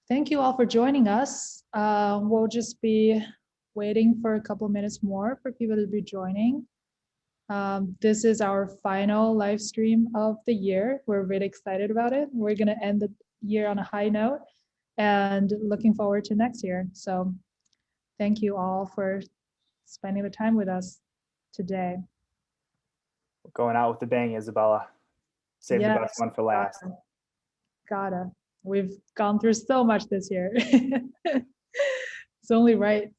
Thank you all for joining us. We'll just be waiting for a couple of minutes more for people to be joining. This is our final live stream of the year. We're really excited about it. We're going to end the year on a high note and looking forward to next year. So thank you all for spending the time with us today. We're going out with the bang, Isabella. Save the best one for last. Gotta. We've gone through so much this year. It's only right.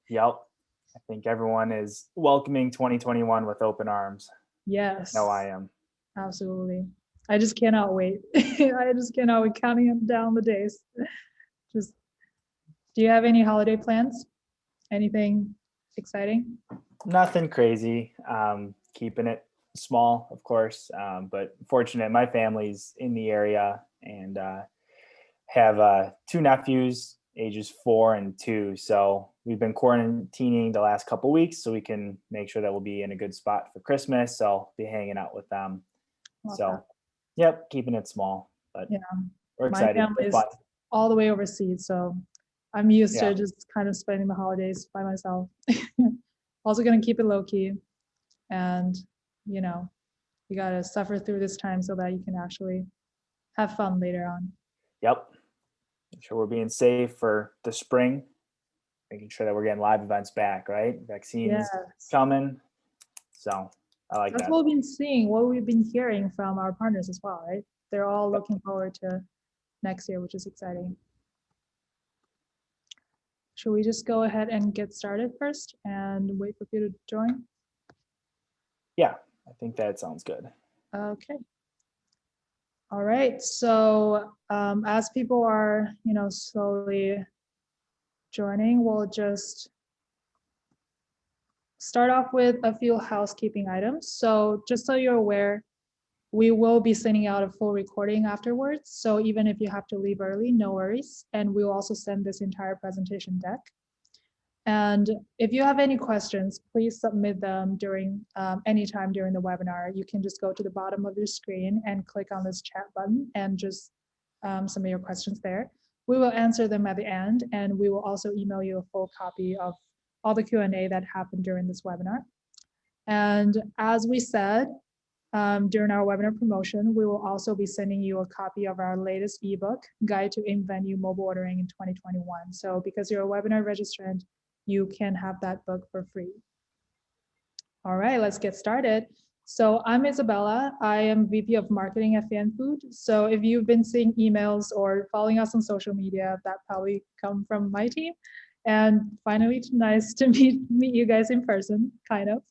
Yep. I think everyone is welcoming 2021 with open arms. Yes. No, I am. Absolutely. I just cannot wait. I just cannot wait counting down the days. Just, do you have any holiday plans? Anything exciting? Nothing crazy. Keeping it small, of course, but fortunate my family's in the area and have two nephews, ages 4 and 2. So we've been quarantining the last couple weeks so we can make sure that we'll be in a good spot for Christmas. So I'll be hanging out with them. So, yep, keeping it small, but yeah, we're excited. My family is all the way overseas, so I'm used to just kind of spending the holidays by myself. Also going to keep it low key, and you know, you got to suffer through this time so that you can actually have fun later on. Yep. Make sure we're being safe for the spring, making sure that we're getting live events back, right? Vaccines coming. So I like that. That's what we've been seeing, what we've been hearing from our partners as well, right? They're all looking forward to next year, which is exciting. Should we just go ahead and get started first and wait for people to join? Yeah, I think that sounds good. Okay. All right. So as people are, slowly joining, we'll just start off with a few housekeeping items. So just so you're aware, we will be sending out a full recording afterwards. So even if you have to leave early, no worries. And we'll also send this entire presentation deck. And if you have any questions, please submit them during any time during the webinar. You can just go to the bottom of your screen and click on this chat button and just submit your questions there. We will answer them at the end, and we will also email you a full copy of all the Q&A that happened during this webinar. And as we said, during our webinar promotion, we will also be sending you a copy of our latest ebook, Guide to In-Venue Mobile Ordering in 2021. So because you're a webinar registrant, you can have that book for free. All right, let's get started. So I'm Isabella. I am VP of Marketing at FanFood. So if you've been seeing emails or following us on social media, that probably come from my team. And finally, it's nice to meet you guys in person, kind of.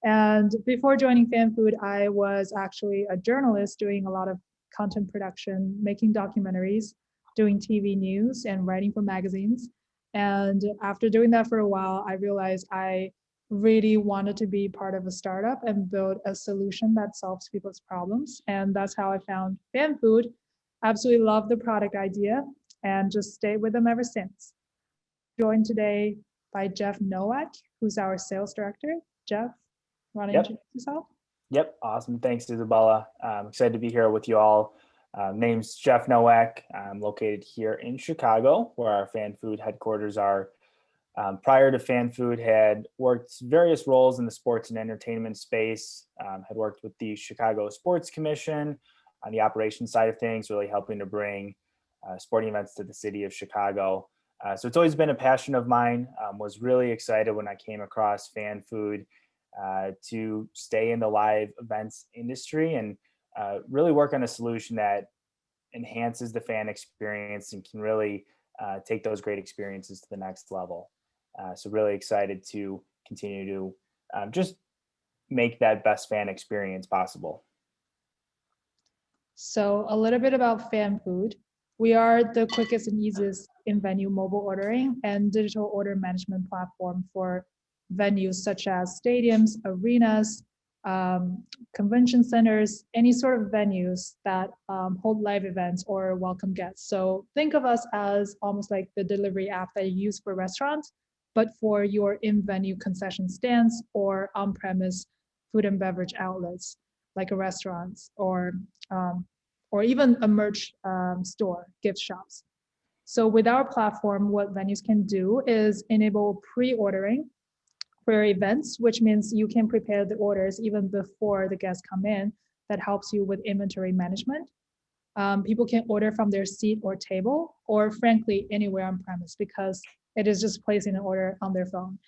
And before joining FanFood, I was actually a journalist doing a lot of content production, making documentaries, doing TV news, and writing for magazines. And after doing that for a while, I realized I really wanted to be part of a startup and build a solution that solves people's problems. And that's how I found FanFood. Absolutely love the product idea and just stayed with them ever since. Joined today by Jeff Nowak, who's our sales director. Jeff, want to introduce yourself? Yep, awesome. Thanks, Isabella. I'm excited to be here with you all. Name's Jeff Nowak. I'm located here in Chicago, where our FanFood headquarters are. Prior to FanFood, had worked various roles in the sports and entertainment space. Had worked with the Chicago Sports Commission on the operations side of things, really helping to bring sporting events to the city of Chicago. So it's always been a passion of mine. Was really excited when I came across FanFood to stay in the live events industry and really work on a solution that enhances the fan experience and can really take those great experiences to the next level. So really excited to continue to just make that best fan experience possible. So a little bit about FanFood. We are the quickest and easiest in-venue mobile ordering and digital order management platform for venues such as stadiums, arenas, convention centers, any sort of venues that hold live events or welcome guests. So think of us as almost like the delivery app that you use for restaurants, but for your in-venue concession stands or on-premise food and beverage outlets, like a restaurants or even a merch store, gift shops. So with our platform, what venues can do is enable pre-ordering for your events, which means you can prepare the orders even before the guests come in. That helps you with inventory management. People can order from their seat or table, or frankly, anywhere on premise, because it is just placing an order on their phone.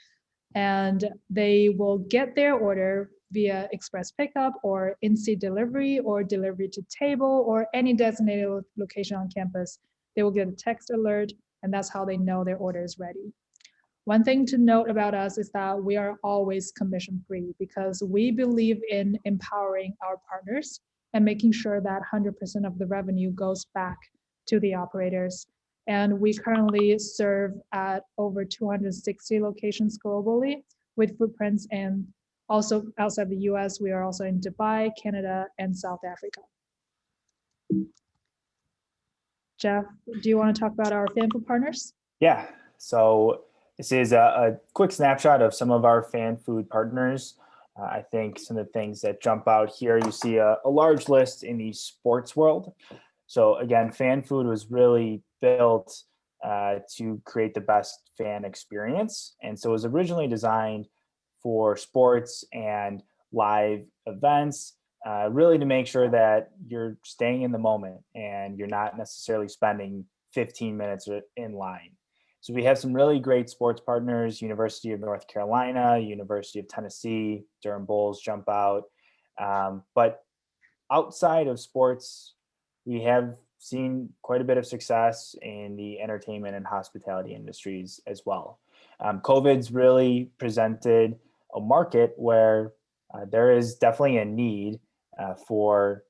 And they will get their order via express pickup or in-seat delivery or delivery to table or any designated location on campus. They will get a text alert, and that's how they know their order is ready. One thing to note about us is that we are always commission-free because we believe in empowering our partners and making sure that 100% of the revenue goes back to the operators. And we currently serve at over 260 locations globally with footprints, and also outside the US, we are also in Dubai, Canada, and South Africa. Jeff, do you want to talk about our FanFood partners? Yeah, so this is a quick snapshot of some of our FanFood partners. I think some of the things that jump out here, you see a large list in the sports world. So again, FanFood was really built to create the best fan experience. And so it was originally designed for sports and live events, really to make sure that you're staying in the moment and you're not necessarily spending 15 minutes in line. So we have some really great sports partners: University of North Carolina, University of Tennessee, Durham Bulls jump out. But outside of sports, we have seen quite a bit of success in the entertainment and hospitality industries as well. COVID's really presented a market where there is definitely a need for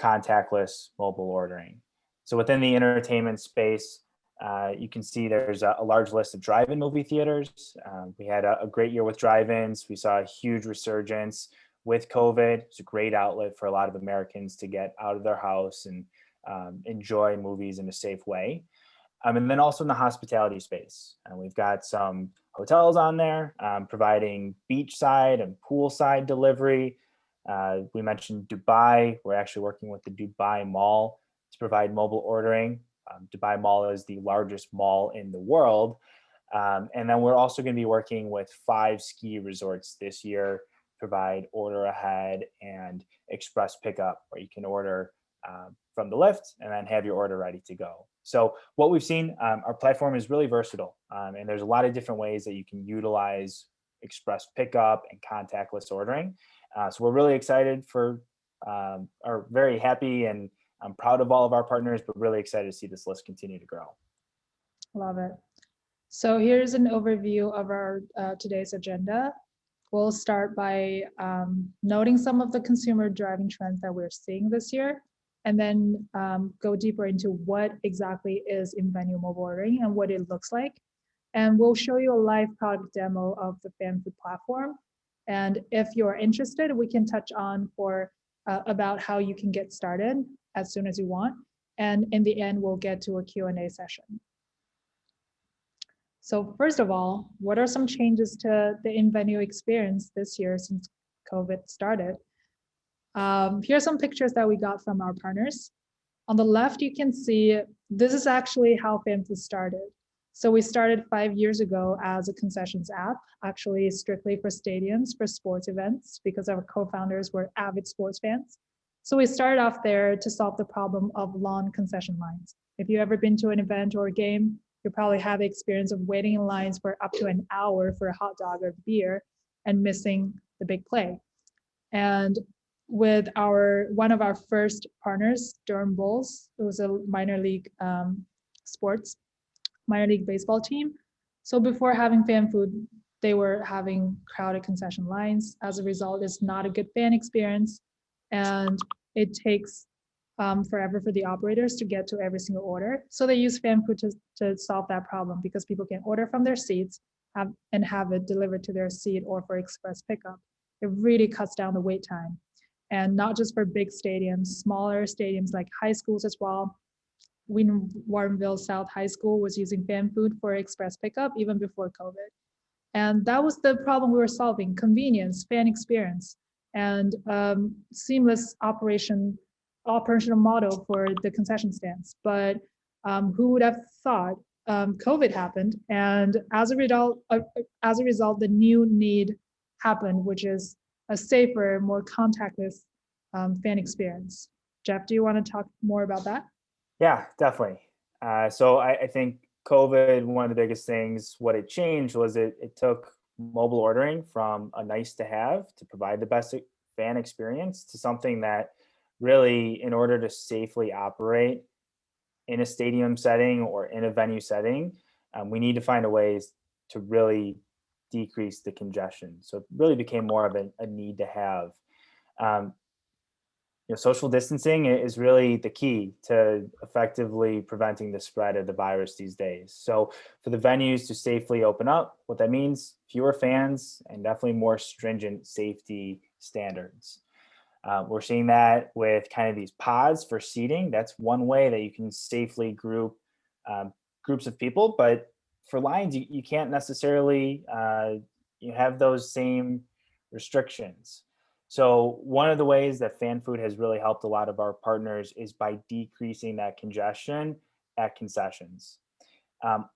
contactless mobile ordering. So within the entertainment space, you can see there's a large list of drive-in movie theaters. We had a great year with drive-ins. We saw a huge resurgence with COVID. It's a great outlet for a lot of Americans to get out of their house and enjoy movies in a safe way. And then also in the hospitality space, we've got some hotels on there providing beachside and poolside delivery. We mentioned Dubai. We're actually working with the Dubai Mall to provide mobile ordering. Dubai Mall is the largest mall in the world. And then we're also going to be working with 5 ski resorts this year, provide order ahead and express pickup, where you can order from the lift and then have your order ready to go. So what we've seen, our platform is really versatile, and there's a lot of different ways that you can utilize express pickup and contactless ordering. So we're really excited for, are very happy, and I'm proud of all of our partners, but really excited to see this list continue to grow. Love it. So here's an overview of our today's agenda. We'll start by noting some of the consumer driving trends that we're seeing this year, and then go deeper into what exactly is in-venue mobile ordering and what it looks like. And we'll show you a live product demo of the FanFood platform. And if you're interested, we can touch on about how you can get started as soon as you want. And in the end, we'll get to a Q&A session. So first of all, what are some changes to the in-venue experience this year since COVID started? Here are some pictures that we got from our partners. On the left, you can see this is actually how FanFood started. So we started 5 years ago as a concessions app, actually strictly for stadiums, for sports events, because our co-founders were avid sports fans. So we started off there to solve the problem of long concession lines. If you've ever been to an event or a game, you probably have the experience of waiting in lines for up to an hour for a hot dog or beer and missing the big play. And with one of our first partners, Durham Bulls, it was a minor league baseball team. So before having FanFood, they were having crowded concession lines. As a result, it's not a good fan experience, and it takes forever for the operators to get to every single order. So they use FanFood to solve that problem, because people can order from their seats and have it delivered to their seat or for express pickup. It really cuts down the wait time. And not just for big stadiums, smaller stadiums like high schools as well. Warrenville South High School was using FanFood for express pickup even before COVID. And that was the problem we were solving: convenience, fan experience, and seamless operational model for the concession stands. But Who would have thought COVID happened, and as a result, the new need happened, which is a safer, more contactless fan experience. Jeff, do you want to talk more about that? Yeah, definitely. So I think COVID, one of the biggest things, what it changed was it took mobile ordering from a nice to have to provide the best fan experience to something that really, in order to safely operate in a stadium setting or in a venue setting, we need to find a ways to really decrease the congestion. So it really became more of a need to have. Um, Social distancing is really the key to effectively preventing the spread of the virus these days. So for the venues to safely open up, what that means, fewer fans and definitely more stringent safety standards. We're seeing that with kind of these pods for seating. That's one way that you can safely group groups of people. But for lines, you can't necessarily you have those same restrictions. So one of the ways that FanFood has really helped a lot of our partners is by decreasing that congestion at concessions.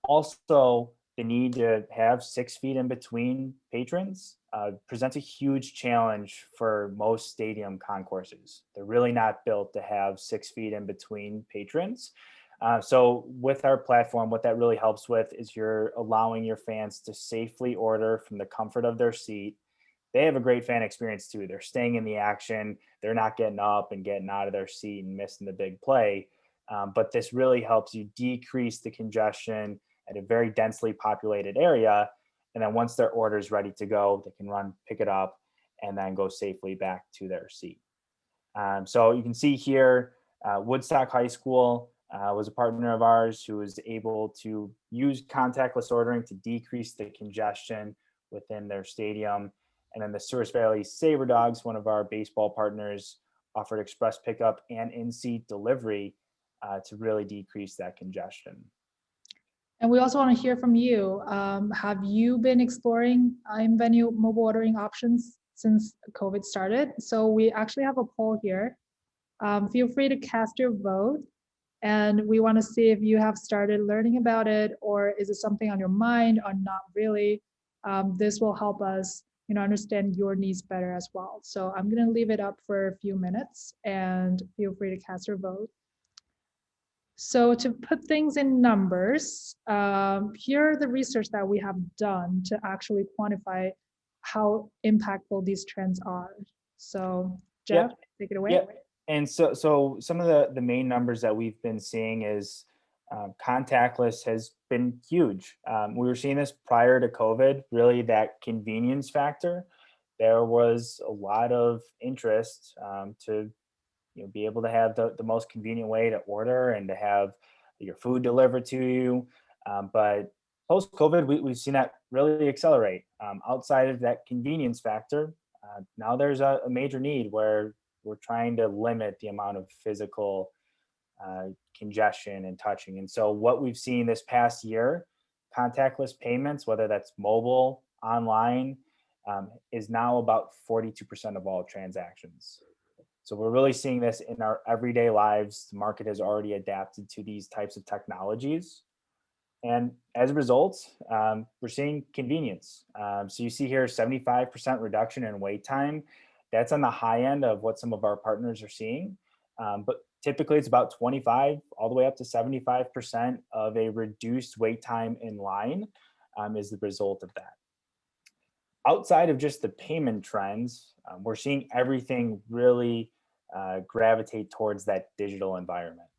Also, the need to have 6 feet in between patrons presents a huge challenge for most stadium concourses. They're really not built to have 6 feet in between patrons. So with our platform, what that really helps with is you're allowing your fans to safely order from the comfort of their seat. They have a great fan experience too. They're staying in the action. They're not getting up and getting out of their seat and missing the big play. But this really helps you decrease the congestion at a very densely populated area. And then once their order is ready to go, they can run, pick it up, and then go safely back to their seat. So you can see here, Woodstock High School was a partner of ours who was able to use contactless ordering to decrease the congestion within their stadium. And then the Souris Valley Saber Dogs, one of our baseball partners, offered express pickup and in-seat delivery to really decrease that congestion. And we also want to hear from you. Have you been exploring in-venue mobile ordering options since COVID started? So we actually have a poll here. Feel free to cast your vote. And we want to see if you have started learning about it, or is it something on your mind or not really. This will help us understand your needs better as well. So I'm going to leave it up for a few minutes and feel free to cast your vote. So to put things in numbers, here are the research that we have done to actually quantify how impactful these trends are. So Jeff, take it away. Yep. And so some of the main numbers that we've been seeing is contactless has been huge. We were seeing this prior to COVID, really that convenience factor. There was a lot of interest to be able to have the most convenient way to order and to have your food delivered to you. But post COVID, we've seen that really accelerate. Outside of that convenience factor, now there's a major need where we're trying to limit the amount of physical congestion and touching. And so what we've seen this past year, contactless payments, whether that's mobile, online, is now about 42% of all transactions. So we're really seeing this in our everyday lives. The market has already adapted to these types of technologies. And as a result, we're seeing convenience. So you see here 75% reduction in wait time. That's on the high end of what some of our partners are seeing. But typically it's about 25 all the way up to 75% of a reduced wait time in line is the result of that. Outside of just the payment trends, we're seeing everything really gravitate towards that digital environment.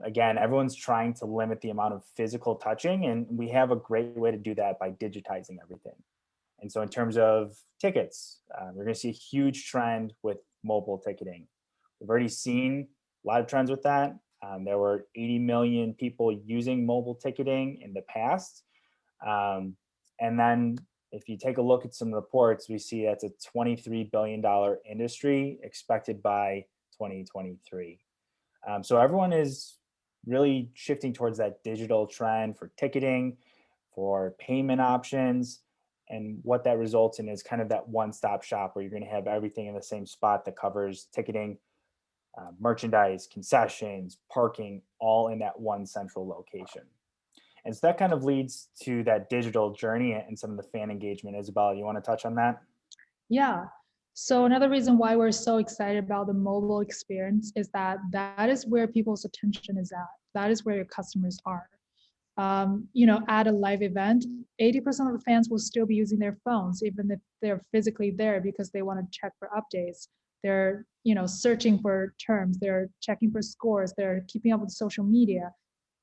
Again, everyone's trying to limit the amount of physical touching, and we have a great way to do that by digitizing everything. And so in terms of tickets, we're going to see a huge trend with mobile ticketing. We've already seen a lot of trends with that. There were 80 million people using mobile ticketing in the past. And then if you take a look at some reports, we see that's a $23 billion industry expected by 2023. So everyone is really shifting towards that digital trend for ticketing, for payment options. And what that results in is kind of that one-stop shop where you're going to have everything in the same spot that covers ticketing, merchandise, concessions, parking, all in that one central location. And so that kind of leads to that digital journey and some of the fan engagement. Isabella, you want to touch on that? Yeah. So another reason why we're so excited about the mobile experience is that that is where people's attention is at. That is where your customers are. At a live event, 80% of the fans will still be using their phones, even if they're physically there because they want to check for updates. They're, searching for terms, they're checking for scores, they're keeping up with social media.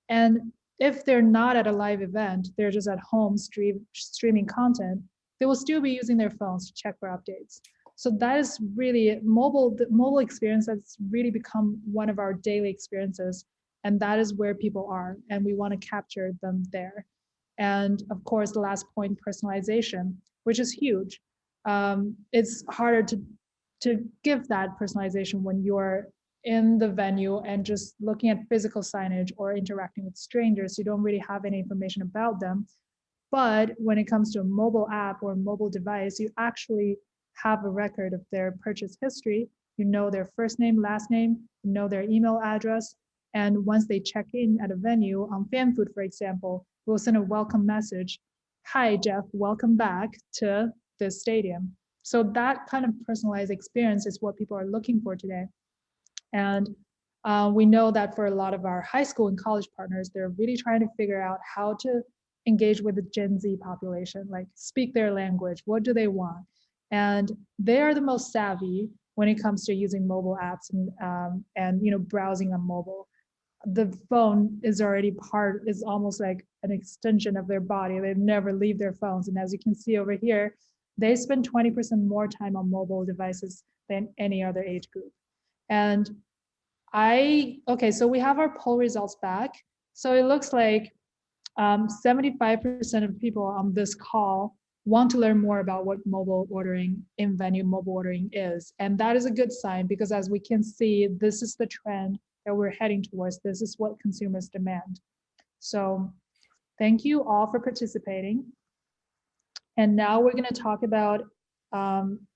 And if they're not at a live event, they're just at home streaming content, they will still be using their phones to check for updates. So that is really the mobile experience that's really become one of our daily experiences. And that is where people are. And we want to capture them there. And of course, the last point, personalization, which is huge. It's harder to give that personalization when you're in the venue and just looking at physical signage or interacting with strangers. You don't really have any information about them. But when it comes to a mobile app or mobile device, you actually have a record of their purchase history. You know their first name, last name, you know their email address. And once they check in at a venue on FanFood, for example, we'll send a welcome message. Hi, Jeff, welcome back to this stadium. So that kind of personalized experience is what people are looking for today. And we know that for a lot of our high school and college partners, they're really trying to figure out how to engage with the Gen Z population, like speak their language. What do they want? And they are the most savvy when it comes to using mobile apps and browsing on mobile. The phone is almost like an extension of their body. They never leave their phones. And as you can see over here, they spend 20% more time on mobile devices than any other age group. And so we have our poll results back. So it looks like 75% of people on this call want to learn more about what mobile ordering, in-venue mobile ordering is. And that is a good sign because as we can see, this is the trend that we're heading towards. This is what consumers demand. So thank you all for participating. And now we're gonna talk about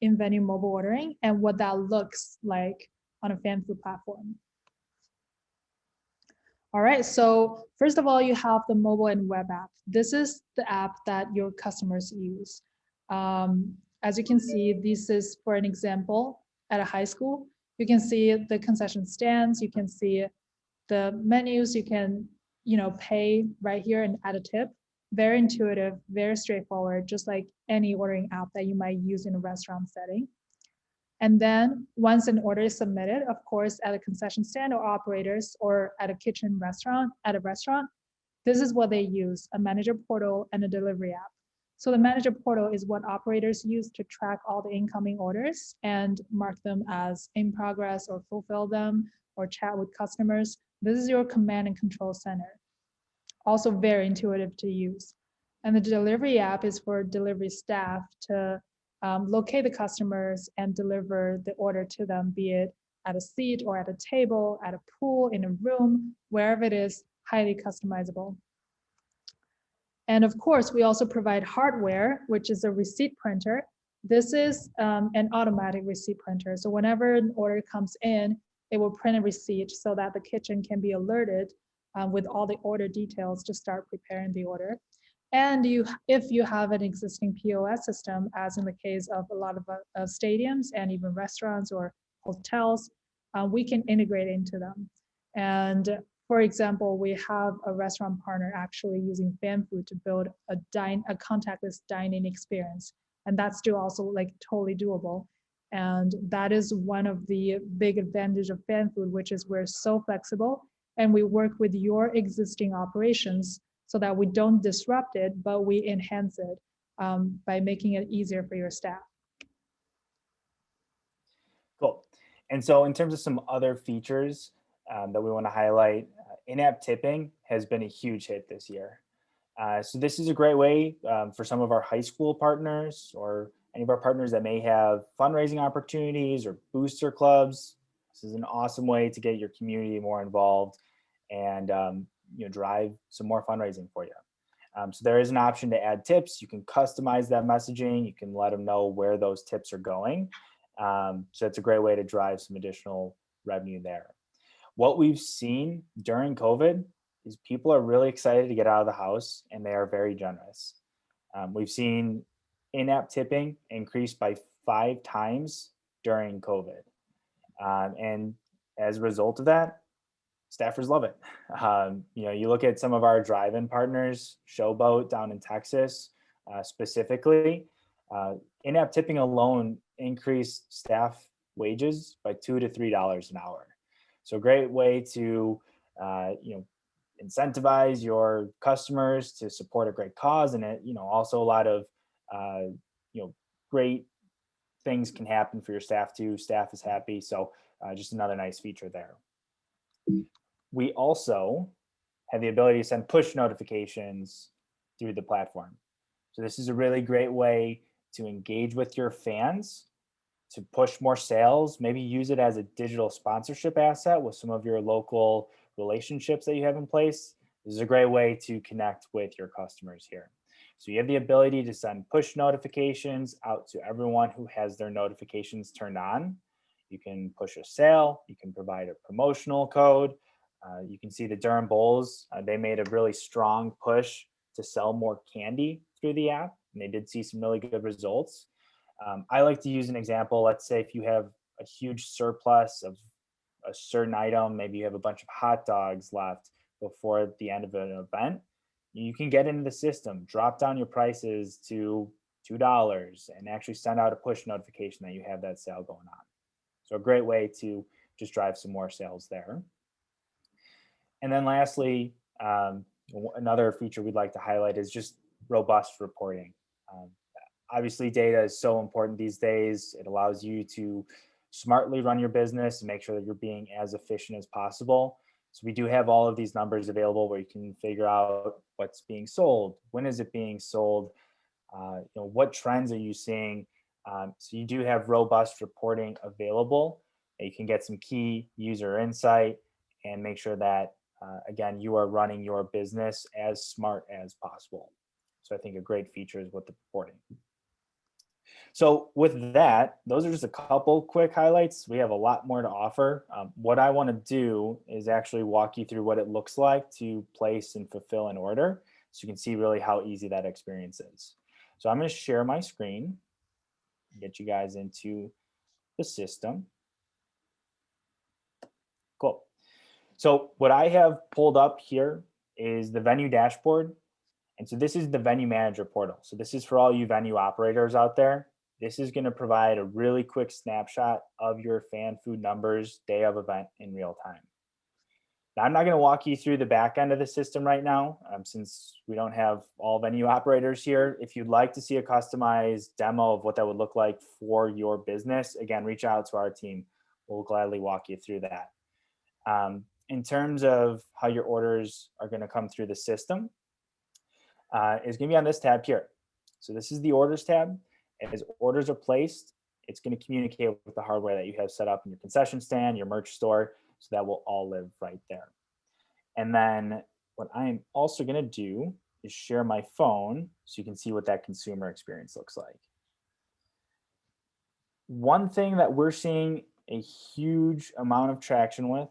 in-venue mobile ordering and what that looks like on a FanFood platform. All right, so first of all, you have the mobile and web app. This is the app that your customers use. As you can see, this is for an example at a high school. You can see the concession stands, you can see the menus, you can pay right here and add a tip. Very intuitive, very straightforward, just like any ordering app that you might use in a restaurant setting. And then once an order is submitted, of course, at a concession stand or operators or at a restaurant, this is what they use, a manager portal and a delivery app. So the manager portal is what operators use to track all the incoming orders and mark them as in progress or fulfill them or chat with customers. This is your command and control center. Also very intuitive to use. And the delivery app is for delivery staff to locate the customers and deliver the order to them, be it at a seat or at a table, at a pool, in a room, wherever it is, highly customizable. And of course, we also provide hardware, which is a receipt printer. This is an automatic receipt printer. So whenever an order comes in, it will print a receipt so that the kitchen can be alerted with all the order details to start preparing the order. And if you have an existing POS system, as in the case of a lot of stadiums and even restaurants or hotels, we can integrate into them. And for example, we have a restaurant partner actually using FanFood to build a contactless dining experience. And that's still also like totally doable. And that is one of the big advantages of FanFood, which is we're so flexible and we work with your existing operations so that we don't disrupt it, but we enhance it by making it easier for your staff. Cool. And so in terms of some other features that we want to highlight, in-app tipping has been a huge hit this year. So this is a great way for some of our high school partners or any of our partners that may have fundraising opportunities or booster clubs. This is an awesome way to get your community more involved and drive some more fundraising for you. So there is an option to add tips. You can customize that messaging. You can let them know where those tips are going. So it's a great way to drive some additional revenue there. What we've seen during COVID is people are really excited to get out of the house and they are very generous. We've seen in-app tipping increase by 5 times during COVID. And as a result of that, staffers love it. You look at some of our drive-in partners, Showboat down in Texas, specifically, in-app tipping alone increased staff wages by $2 to $3 an hour. So a great way to, incentivize your customers to support a great cause, and also a lot of, great things can happen for your staff too. Staff is happy, so just another nice feature there. We also have the ability to send push notifications through the platform. So this is a really great way to engage with your fans, to push more sales, maybe use it as a digital sponsorship asset with some of your local relationships that you have in place. This is a great way to connect with your customers here. So you have the ability to send push notifications out to everyone who has their notifications turned on. You can push a sale, you can provide a promotional code. You can see the Durham Bulls, they made a really strong push to sell more candy through the app, and they did see some really good results. I like to use an example. Let's say if you have a huge surplus of a certain item, maybe you have a bunch of hot dogs left before the end of an event, you can get into the system, drop down your prices to $2 and actually send out a push notification that you have that sale going on. So a great way to just drive some more sales there. And then lastly, another feature we'd like to highlight is just robust reporting. Obviously, data is so important these days. It allows you to smartly run your business and make sure that you're being as efficient as possible. So we do have all of these numbers available where you can figure out what's being sold, when is it being sold, what trends are you seeing. So you do have robust reporting available. You can get some key user insight and make sure that, again, you are running your business as smart as possible. So I think a great feature is with the reporting. So with that, those are just a couple quick highlights. We have a lot more to offer. What I want to do is actually walk you through what it looks like to place and fulfill an order, so you can see really how easy that experience is. So I'm going to share my screen, get you guys into the system. Cool. So what I have pulled up here is the venue dashboard. And so this is the venue manager portal. So this is for all you venue operators out there. This is going to provide a really quick snapshot of your FanFood numbers day of event in real time. Now, I'm not going to walk you through the back end of the system right now, since we don't have all venue operators here. If you'd like to see a customized demo of what that would look like for your business, again, reach out to our team. We'll gladly walk you through that. In terms of how your orders are going to come through the system, is going to be on this tab here. So this is the orders tab. As orders are placed, it's going to communicate with the hardware that you have set up in your concession stand, your merch store, so that will all live right there. And then what I'm also going to do is share my phone so you can see what that consumer experience looks like. One thing that we're seeing a huge amount of traction with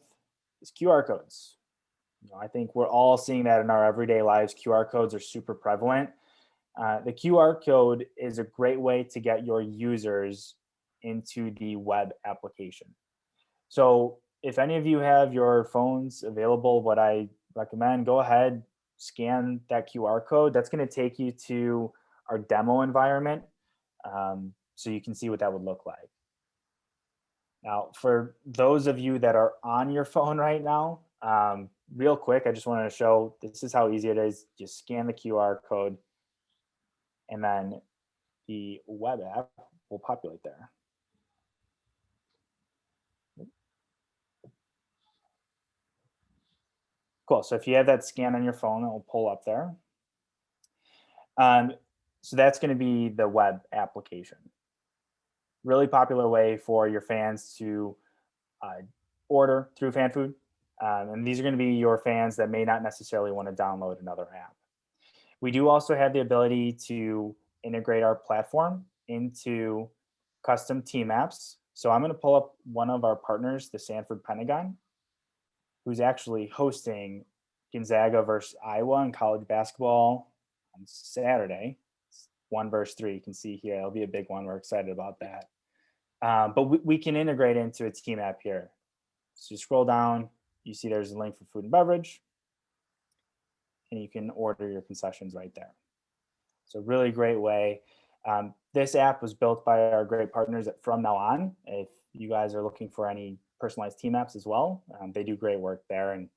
is QR codes. I think we're all seeing that in our everyday lives. QR codes are super prevalent. The QR code is a great way to get your users into the web application. So if any of you have your phones available, what I recommend, go ahead, scan that QR code. That's going to take you to our demo environment, so you can see what that would look like. Now, for those of you that are on your phone right now, real quick, I just wanted to show this is how easy it is. Just scan the QR code, and then the web app will populate there. Cool. So if you have that scan on your phone, it will pull up there. So that's going to be the web application. Really popular way for your fans to order through FanFood. And these are going to be your fans that may not necessarily want to download another app. We do also have the ability to integrate our platform into custom team apps. So I'm going to pull up one of our partners, the Sanford Pentagon, who's actually hosting Gonzaga versus Iowa in college basketball on Saturday. It's 1-3. You can see here, it'll be a big one. We're excited about that. But we can integrate into a team app here. So you scroll down, you see there's a link for food and beverage, and you can order your concessions right there. So really great way. This app was built by our great partners at From Now On. If you guys are looking for any personalized team apps as well, they do great work there, and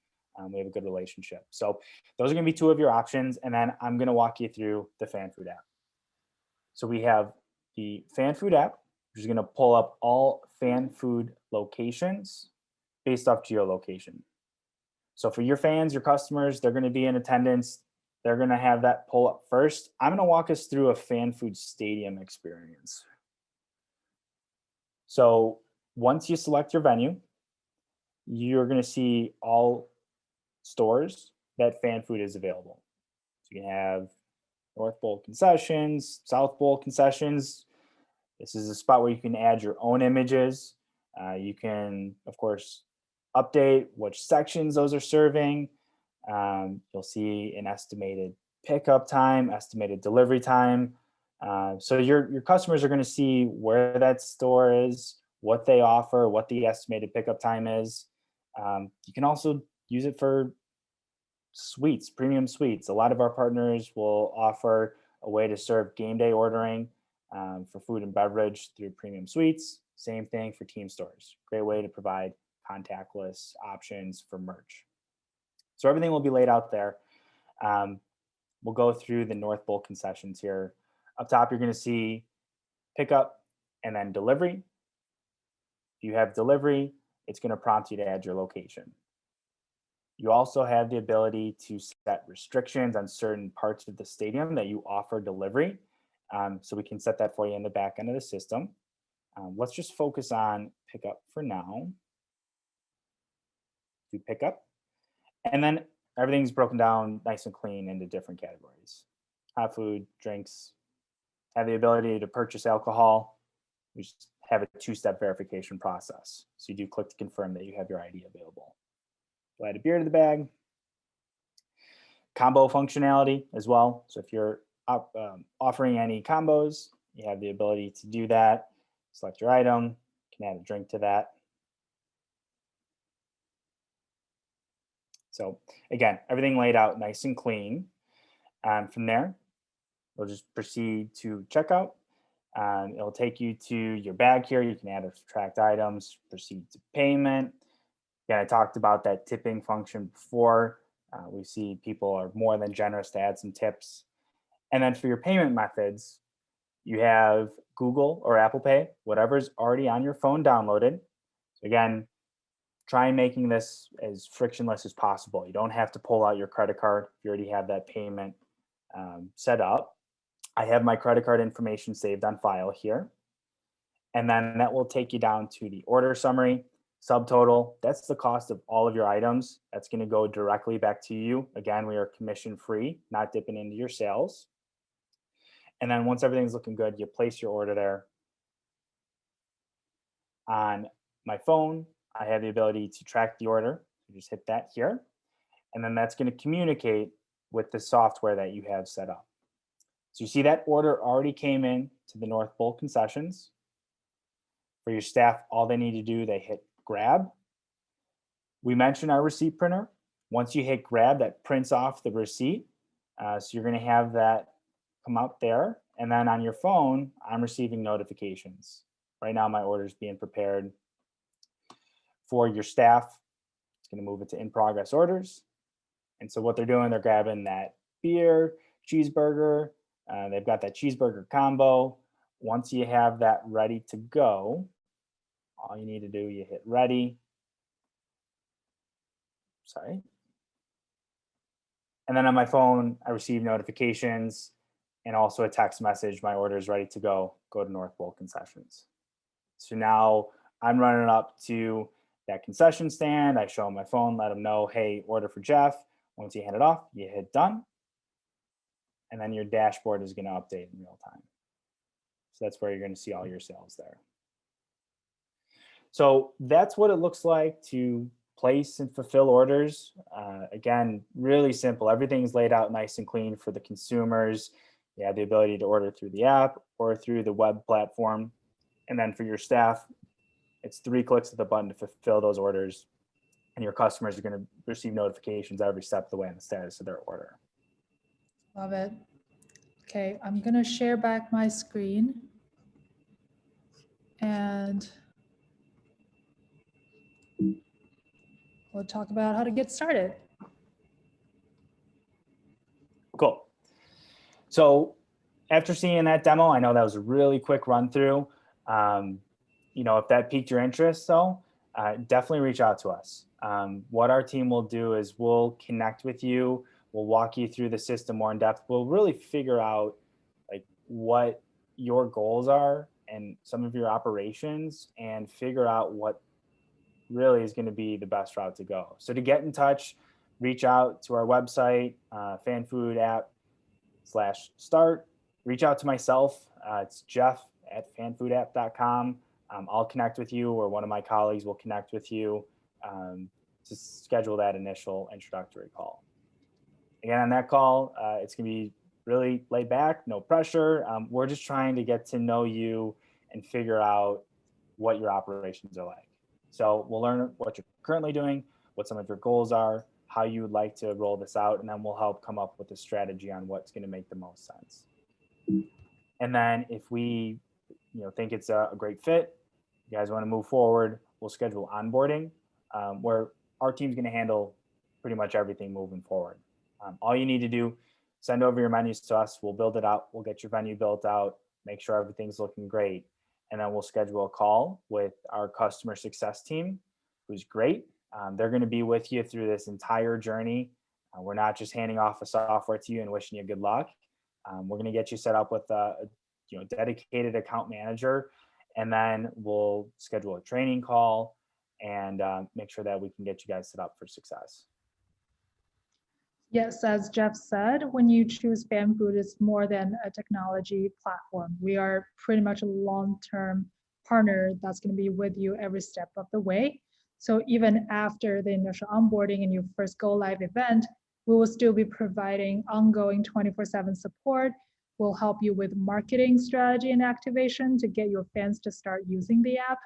we have a good relationship. So those are going to be two of your options, and then I'm going to walk you through the FanFood app. So we have the FanFood app, which is going to pull up all FanFood locations based off geolocation. So for your fans, your customers, they're going to be in attendance. They're going to have that pull up first. I'm going to walk us through a FanFood stadium experience. So once you select your venue, you're going to see all stores that FanFood is available. So you can have North Bowl concessions, South Bowl concessions. This is a spot where you can add your own images. You can, of course, update which sections those are serving. You'll see an estimated pickup time, estimated delivery time. So your customers are going to see where that store is, what they offer, what the estimated pickup time is. You can also use it for suites, premium suites. A lot of our partners will offer a way to serve game day ordering for food and beverage through premium suites. Same thing for team stores. Great way to provide contactless options for merch. So everything will be laid out there. We'll go through the North Bowl concessions here. Up top, you're going to see pickup and then delivery. If you have delivery, it's going to prompt you to add your location. You also have the ability to set restrictions on certain parts of the stadium that you offer delivery. So we can set that for you in the back end of the system. Let's just focus on pickup for now. Do pickup. And then everything's broken down nice and clean into different categories. Hot food, drinks, have the ability to purchase alcohol. We just have a two-step verification process. So you do click to confirm that you have your ID available. We'll add a beer to the bag. Combo functionality as well. So if you're offering any combos, you have the ability to do that. Select your item, you can add a drink to that. So again, everything laid out nice and clean. From there, we'll just proceed to checkout. It'll take you to your bag here. You can add or subtract items, proceed to payment. Yeah, I talked about that tipping function before. We see people are more than generous to add some tips. And then for your payment methods, you have Google or Apple Pay, whatever's already on your phone downloaded. So again, try making this as frictionless as possible. You don't have to pull out your credit card if you already have that payment set up. I have my credit card information saved on file here. And then that will take you down to the order summary, subtotal. That's the cost of all of your items. That's going to go directly back to you. Again, we are commission free, not dipping into your sales. And then once everything's looking good, you place your order there. On my phone, I have the ability to track the order. You just hit that here. And then that's going to communicate with the software that you have set up. So you see that order already came in to the North Bowl concessions. For your staff, all they need to do, they hit grab. We mentioned our receipt printer. Once you hit grab, that prints off the receipt. So you're going to have that come up there. And then on your phone, I'm receiving notifications. Right now, my order is being prepared. For your staff, it's going to move it to in progress orders. And so what they're doing, they're grabbing that beer, cheeseburger. They've got that cheeseburger combo. Once you have that ready to go, all you need to do, you hit ready. Sorry. And then on my phone, I receive notifications and also a text message. My order is ready to go. Go to North Bowl concessions. So now I'm running up to that concession stand. I show them my phone, let them know, hey, order for Jeff. Once you hand it off, you hit done. And then your dashboard is going to update in real time. So that's where you're going to see all your sales there. So that's what it looks like to place and fulfill orders. Again, really simple. Everything's laid out nice and clean for the consumers. You have the ability to order through the app or through the web platform. And then for your staff, it's 3 clicks of the button to fulfill those orders. And your customers are going to receive notifications every step of the way on the status of their order. Love it. Okay, I'm going to share back my screen. And we'll talk about how to get started. Cool. So after seeing that demo, I know that was a really quick run through. If that piqued your interest, though, definitely reach out to us. What our team will do is we'll connect with you. We'll walk you through the system more in depth. We'll really figure out like what your goals are and some of your operations and figure out what really is going to be the best route to go. So to get in touch, reach out to our website, FanFood app/start. Reach out to myself. It's jeff@fanfoodapp.com. I'll connect with you, or one of my colleagues will connect with you to schedule that initial introductory call. Again, on that call, it's going to be really laid back, no pressure. We're just trying to get to know you and figure out what your operations are like. So we'll learn what you're currently doing, what some of your goals are, how you would like to roll this out, and then we'll help come up with a strategy on what's going to make the most sense. And then if we think it's a great fit, you guys want to move forward, we'll schedule onboarding where our team's going to handle pretty much everything moving forward. All you need to do, send over your menus to us. We'll build it out. We'll get your venue built out, make sure everything's looking great. And then we'll schedule a call with our customer success team, who's great. They're going to be with you through this entire journey. We're not just handing off a software to you and wishing you good luck. We're going to get you set up with a dedicated account manager, and then we'll schedule a training call and make sure that we can get you guys set up for success. Yes, as Jeff said, when you choose FanFood, it's more than a technology platform. We are pretty much a long-term partner that's going to be with you every step of the way. So even after the initial onboarding and your first go live event, we will still be providing ongoing 24/7 support. We'll help you with marketing strategy and activation to get your fans to start using the app.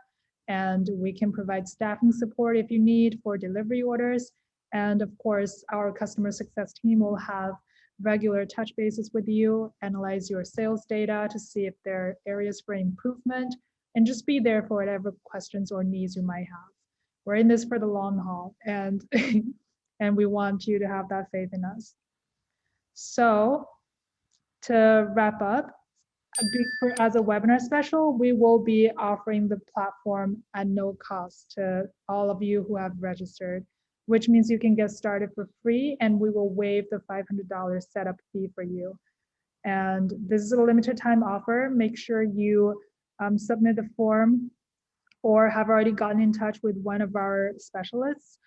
And we can provide staffing support if you need for delivery orders. And of course, our customer success team will have regular touch bases with you, analyze your sales data to see if there are areas for improvement, and just be there for whatever questions or needs you might have. We're in this for the long haul, and and we want you to have that faith in us. So to wrap up, as a webinar special, we will be offering the platform at no cost to all of you who have registered, which means you can get started for free, and we will waive the $500 setup fee for you. And this is a limited time offer. Make sure you submit the form or have already gotten in touch with one of our specialists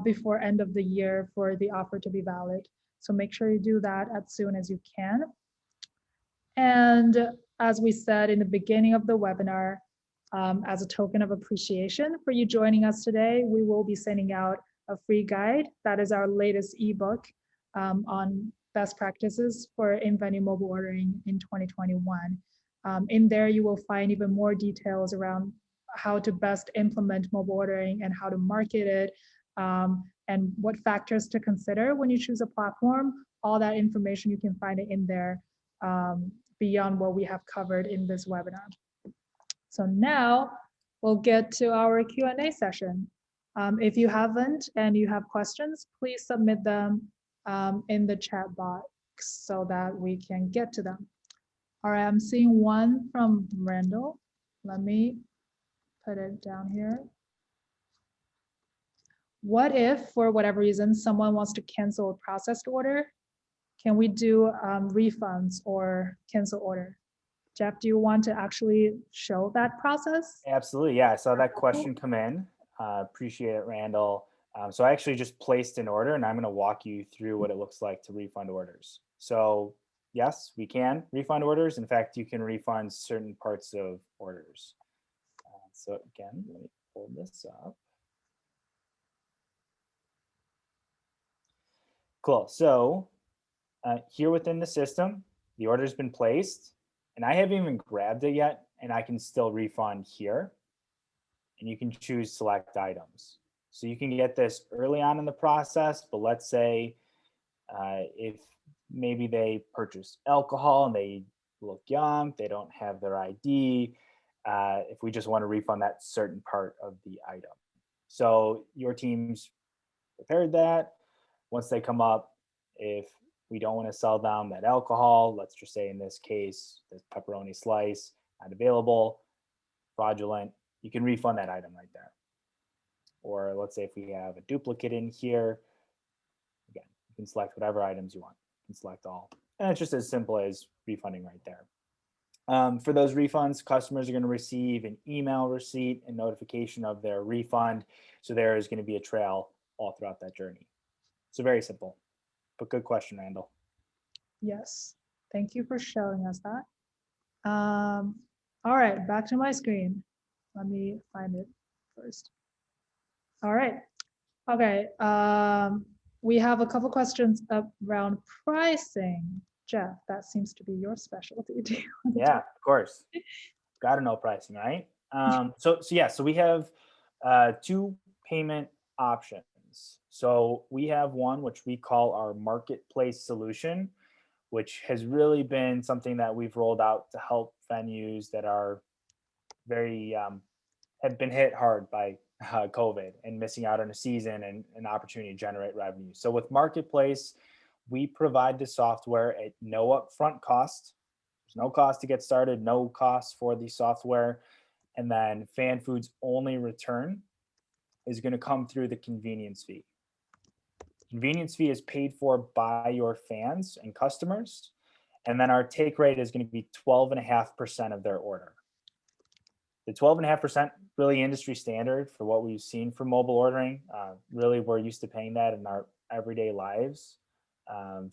before end of the year for the offer to be valid. So make sure you do that as soon as you can. And as we said in the beginning of the webinar, as a token of appreciation for you joining us today, we will be sending out a free guide. That is our latest ebook on best practices for in-venue mobile ordering in 2021. In there, you will find even more details around how to best implement mobile ordering and how to market it, and what factors to consider when you choose a platform. All that information, you can find it in there beyond what we have covered in this webinar. So now we'll get to our Q&A session. If you haven't and you have questions, please submit them in the chat box so that we can get to them. All right, I'm seeing one from Randall. Let me put it down here. What if, for whatever reason, someone wants to cancel a processed order? Can we do refunds or cancel order? Jeff, do you want to actually show that process? Absolutely, yeah, I saw that question come in. Appreciate it, Randall. So I actually just placed an order, and I'm going to walk you through what it looks like to refund orders. So yes, we can refund orders. In fact, you can refund certain parts of orders. So again, let me pull this up. Cool. So here within the system, the order's been placed and I haven't even grabbed it yet, and I can still refund here. And you can choose select items. So you can get this early on in the process, but let's say if maybe they purchase alcohol and they look young, they don't have their ID, if we just want to refund that certain part of the item. So your team's prepared that. Once they come up, if we don't want to sell them that alcohol, let's just say in this case, this pepperoni slice, not available, fraudulent, you can refund that item right there. Or let's say if we have a duplicate in here, again, you can select whatever items you want. You can select all. And it's just as simple as refunding right there. For those refunds, customers are going to receive an email receipt and notification of their refund. So there is going to be a trail all throughout that journey. So very simple, but good question, Randall. Yes, thank you for showing us that. All right, back to my screen. Let me find it first. All right. Okay. We have a couple questions around pricing. Jeff, that seems to be your specialty. Yeah, of course. Got to know pricing, right? So we have two payment options. So we have one which we call our marketplace solution, which has really been something that we've rolled out to help venues that are very have been hit hard by COVID and missing out on a season and an opportunity to generate revenue. So with Marketplace, we provide the software at no upfront cost. There's no cost to get started, no cost for the software. And then FanFood's only return is going to come through the convenience fee. Convenience fee is paid for by your fans and customers. And then our take rate is going to be 12.5% of their order. The 12.5% really industry standard for what we've seen for mobile ordering. Really, we're used to paying that in our everyday lives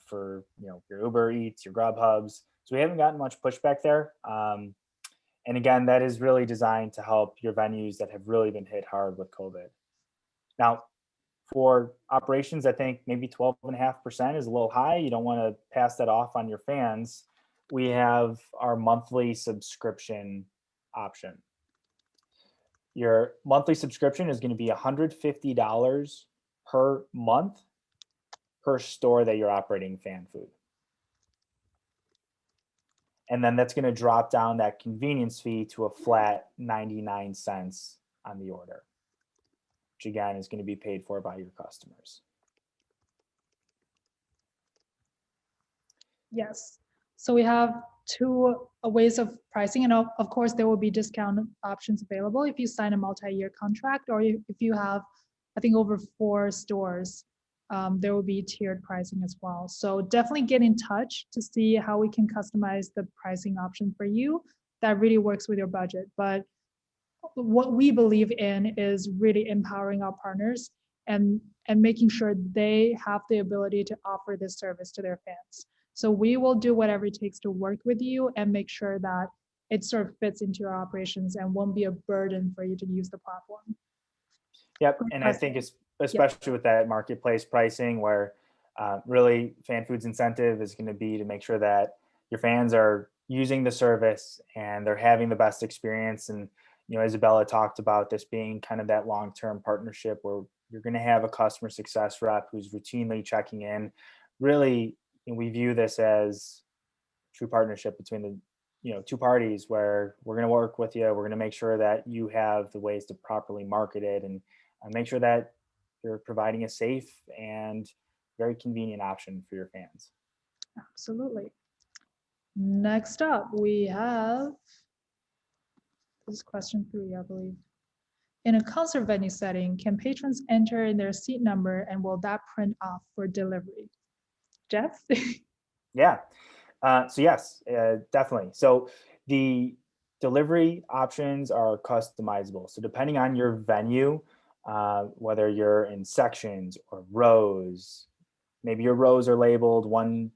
for your Uber Eats, your Grubhubs. So we haven't gotten much pushback there. And again, that is really designed to help your venues that have really been hit hard with COVID. Now, for operations, I think maybe 12.5% is a little high. You don't want to pass that off on your fans. We have our monthly subscription option. Your monthly subscription is going to be $150 per month per store that you're operating FanFood. And then that's going to drop down that convenience fee to a flat 99 cents on the order, which again is going to be paid for by your customers. Yes. So we have two ways of pricing, and of course there will be discount options available if you sign a multi-year contract, or if you have, I think, over 4 stores, there will be tiered pricing as well. So definitely get in touch to see how we can customize the pricing option for you that really works with your budget. But what we believe in is really empowering our partners and making sure they have the ability to offer this service to their fans. So we will do whatever it takes to work with you and make sure that it sort of fits into your operations and won't be a burden for you to use the platform. Yep, and I think it's especially with that marketplace pricing, where really FanFood's incentive is going to be to make sure that your fans are using the service and they're having the best experience. And Isabella talked about this being kind of that long-term partnership where you're going to have a customer success rep who's routinely checking in. Really, we view this as true partnership between the two parties, where we're going to work with you. We're going to make sure that you have the ways to properly market it and make sure that you're providing a safe and very convenient option for your fans. Absolutely. Next up, we have this is question 3, I believe. In a concert venue setting, can patrons enter in their seat number, and will that print off for delivery? Jeff? Yeah. So yes, definitely. So the delivery options are customizable. So depending on your venue, whether you're in sections or rows, maybe your rows are labeled one,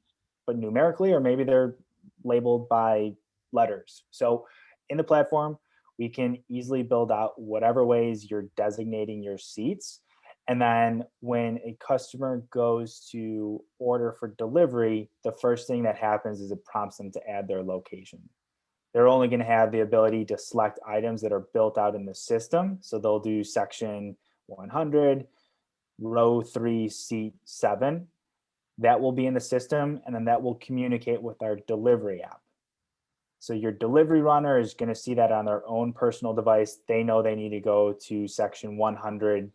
but numerically, or maybe they're labeled by letters. So in the platform, we can easily build out whatever ways you're designating your seats. And then when a customer goes to order for delivery, the first thing that happens is it prompts them to add their location. They're only going to have the ability to select items that are built out in the system. So they'll do section 100, row 3, seat 7. That will be in the system, and then that will communicate with our delivery app. So your delivery runner is going to see that on their own personal device. They know they need to go to section 100,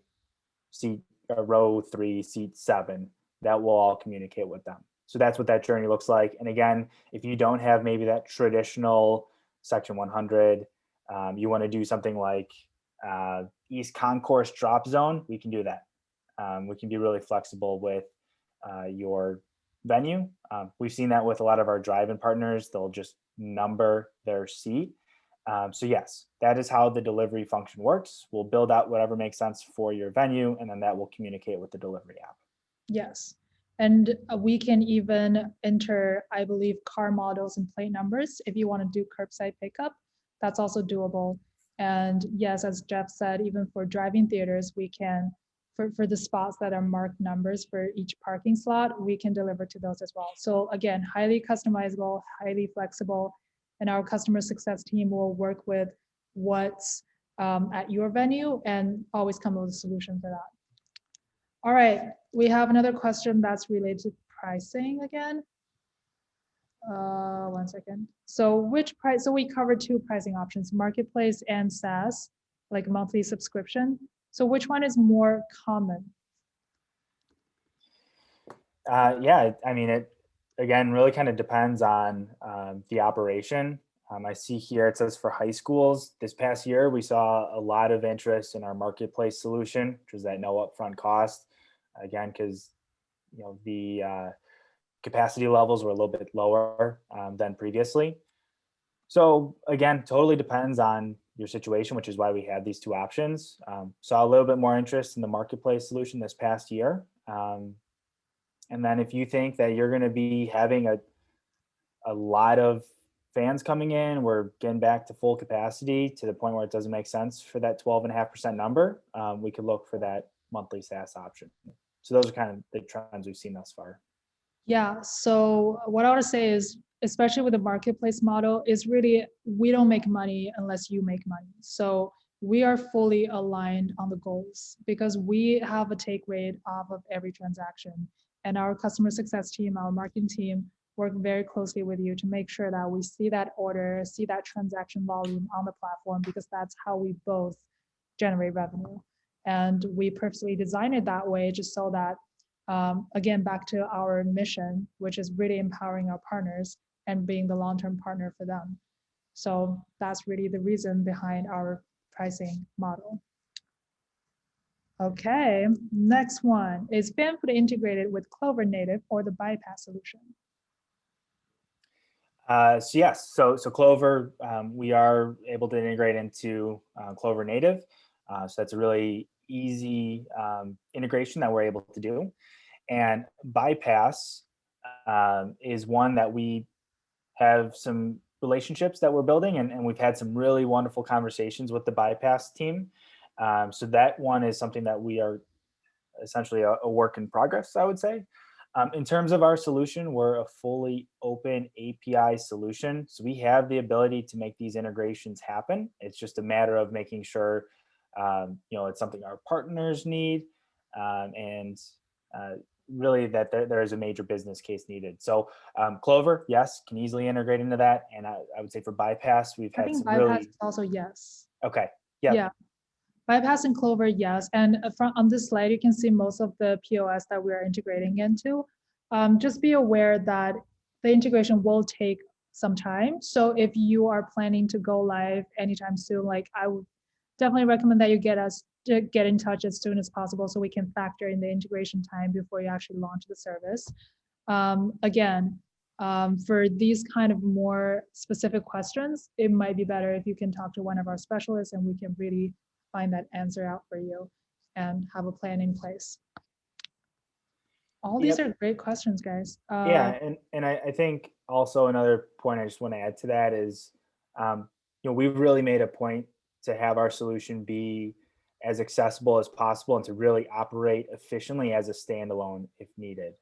seat row 3, seat 7. That will all communicate with them. So that's what that journey looks like. And again, if you don't have maybe that traditional section 100, you want to do something like East Concourse drop zone, we can do that. We can be really flexible with your venue. We've seen that with a lot of our drive-in partners. They'll just number their seat. So yes, that is how the delivery function works. We'll build out whatever makes sense for your venue, and then that will communicate with the delivery app. Yes. And we can even enter, I believe, car models and plate numbers. If you want to do curbside pickup, that's also doable. And yes, as Jeff said, even for driving theaters, we can, for the spots that are marked numbers for each parking slot, we can deliver to those as well. So again, highly customizable, highly flexible, and our customer success team will work with what's at your venue and always come up with a solution for that. All right, we have another question that's related to pricing again. 1 second. So which price, so we covered 2 pricing options, marketplace and SaaS, like monthly subscription. So which one is more common? Yeah, I mean, it again really kind of depends on the operation. I see here it says for high schools, this past year, we saw a lot of interest in our marketplace solution, which was that no upfront cost. Again, because the capacity levels were a little bit lower than previously. So again, totally depends on your situation, which is why we had these 2 options. Saw a little bit more interest in the marketplace solution this past year. And then if you think that you're going to be having a lot of fans coming in, we're getting back to full capacity to the point where it doesn't make sense for that 12.5% number, we could look for that monthly SaaS option. So those are kind of the trends we've seen thus far. Yeah, so what I want to say is, especially with the marketplace model, is really, we don't make money unless you make money. So we are fully aligned on the goals because we have a take rate off of every transaction. And our customer success team, our marketing team, work very closely with you to make sure that we see that order, see that transaction volume on the platform, because that's how we both generate revenue. And we purposely designed it that way just so that, again, back to our mission, which is really empowering our partners and being the long-term partner for them. So that's really the reason behind our pricing model. Okay, next one. Is FanFood integrated with Clover Native or the bypass solution? So yes, so Clover, we are able to integrate into Clover Native. So that's a really easy integration that we're able to do. And bypass is one that we have some relationships that we're building, and we've had some really wonderful conversations with the bypass team. So that one is something that we are essentially a work in progress, I would say. In terms of our solution, we're a fully open API solution. So we have the ability to make these integrations happen. It's just a matter of making sure, it's something our partners need, and really that there is a major business case needed. So Clover, yes, can easily integrate into that. And I would say for bypass, we've had some bypass really. Is also yes. Okay. Yep. Yeah. Bypass and Clover, yes. And on this slide, you can see most of the POS that we are integrating into. Just be aware that the integration will take some time. So if you are planning to go live anytime soon, like I would definitely recommend that you get in touch as soon as possible so we can factor in the integration time before you actually launch the service. Again, for these kind of more specific questions, it might be better if you can talk to one of our specialists and we can really find that answer out for you and have a plan in place. All these are great questions, guys. Yeah, and I think also another point I just want to add to that is we've really made a point to have our solution be as accessible as possible and to really operate efficiently as a standalone if needed.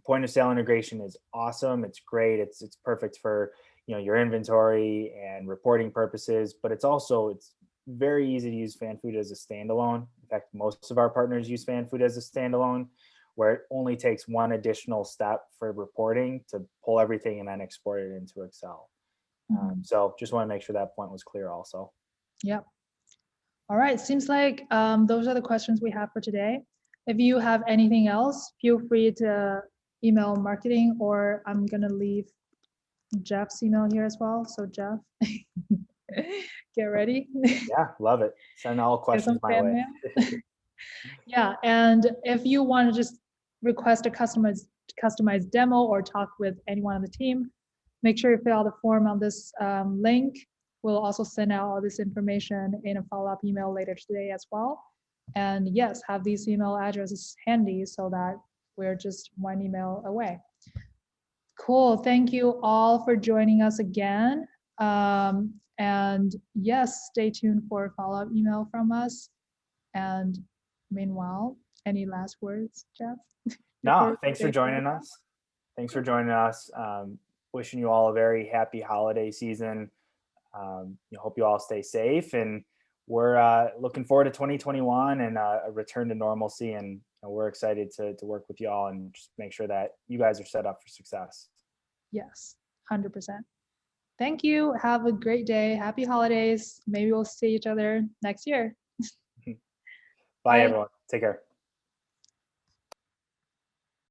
Point of sale integration is awesome. It's great. It's perfect for your inventory and reporting purposes, but it's very easy to use FanFood as a standalone. In fact, most of our partners use FanFood as a standalone, where it only takes one additional step for reporting to pull everything and then export it into Excel. So just want to make sure that point was clear also. Yep. All right. Seems like those are the questions we have for today. If you have anything else, feel free to email marketing, or I'm going to leave Jeff's email here as well. So Jeff, get ready. Yeah, love it. Send all questions my way. Yeah, and if you want to just request a customized demo or talk with anyone on the team, make sure you fill out the form on this link. We'll also send out all this information in a follow-up email later today as well. And yes, have these email addresses handy so that we're just one email away. Cool. Thank you all for joining us again. And yes, stay tuned for a follow-up email from us. And meanwhile, any last words, Jeff? No, thanks for joining us. Thanks for joining us. Wishing you all a very happy holiday season. Hope you all stay safe, and we're looking forward to 2021 and a return to normalcy. And we're excited to work with you all and just make sure that you guys are set up for success. Yes, 100%. Thank you. Have a great day. Happy holidays. Maybe we'll see each other next year. Bye, everyone. Take care.